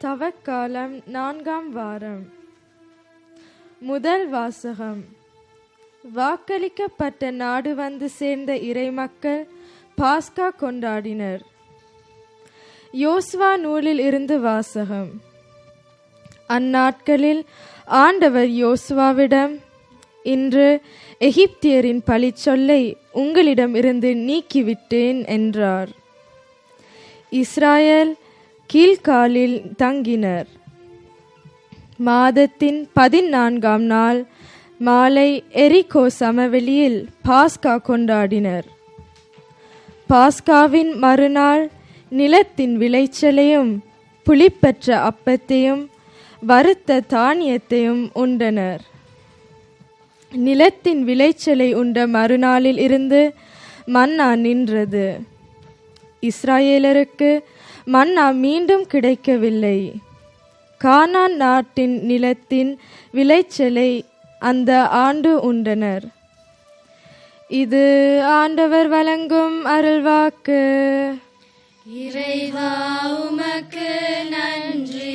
தவக்காலம் 4ஆம் வாரம். முதல் வாசகம். வாக்களிக்கப்பட்ட நாடு வந்து சேர்ந்த இறைமக்கள் பாஸ்கா கொண்டாடினர். யோசுவா நூலில் இருந்து வாசகம். அந்நாட்களில் ஆண்டவர் யோசுவாவிடம், இன்று எகிப்தியரின் பழிச்சொல்லை உங்களிடம் இருந்து நீக்கிவிட்டேன் என்றார். இஸ்ராயேல் கீழ்காலில் தங்கினர். மாதத்தின் 14ஆம் நாள் மாலை எரிகோ சமவெளியில் பாஸ்கா கொண்டாடினர். பாஸ்காவின் மறுநாள் நிலத்தின் விளைச்சலையும் புளிப்பற்ற அப்பத்தையும் வறுத்த தானியத்தையும் உண்டனர். நிலத்தின் விளைச்சலை உண்ட மறுநாளில் இருந்து மன்னா நின்றது. இஸ்ராயேலருக்கு மன்னா மீண்டும் கிடைக்கவில்லை. கானான் நாட்டின் நிலத்தின் விளைச்சலை அந்த ஆண்டு உண்டனர். இது ஆண்டவர் வழங்கும் அருள்வாக்கு. இறைவா உமக்கு நன்றி.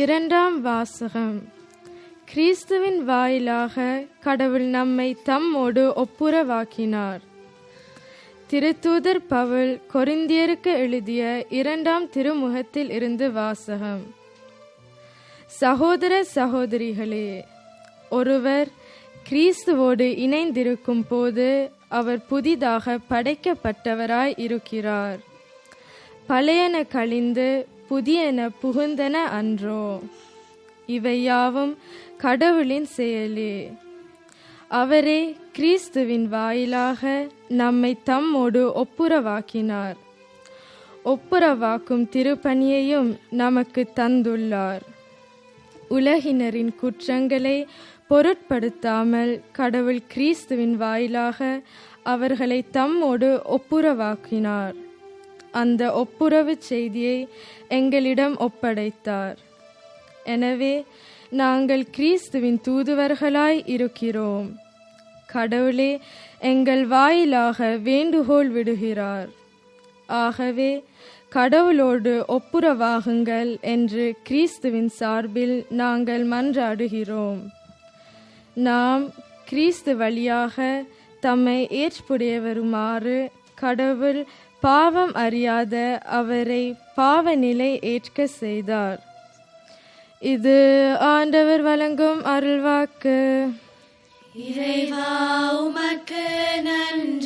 இரண்டாம் வாசகம். கிறிஸ்துவின் வாயிலாக கடவுள் நம்மை தம்மோடு ஒப்புரவாக்கினார். திருத்தூதர் பவுல் கொரிந்தியருக்கு எழுதிய 2ஆம் திருமுகத்தில் இருந்து வாசகம். சகோதர சகோதரிகளே, ஒருவர் கிறிஸ்துவோடு இணைந்திருக்கும் போது அவர் புதிதாக படைக்கப்பட்டவராய் இருக்கிறார். பழையன கழிந்து புதியன புகுந்தன அன்றோ? இவையாவும் கடவுளின் செயலே. அவரே கிறிஸ்துவின் வாயிலாக நம்மை தம்மோடு ஒப்புரவாக்கினார். ஒப்புரவாக்கும் திருப்பணியையும் நமக்கு தந்துள்ளார். உலகினரின் குற்றங்களை பொருட்படுத்தாமல் கடவுள் கிறிஸ்துவின் வாயிலாக அவர்களை தம்மோடு ஒப்புரவாக்கினார். அந்த ஒப்புரவு செய்தியை எங்களிடம் ஒப்படைத்தார். எனவே நாங்கள் கிறிஸ்துவின் தூதுவர்களாய் இருக்கிறோம். கடவுளே எங்கள் வாயிலாக வேண்டுகோள் விடுகிறார். ஆகவே கடவுளோடு ஒப்புரவாகுங்கள் என்று கிறிஸ்துவின் சார்பில் நாங்கள் மன்றாடுகிறோம். நாம் கிறிஸ்து வழியாக தம்மை ஏற்புடையவருமாறு கடவுள் பாவம் அறியாத அவரை பாவநிலை ஏற்க செய்தார். இது ஆண்டவர் வழங்கும் அருள்வாக்கு. இறைவா உமக்கு நன்றி.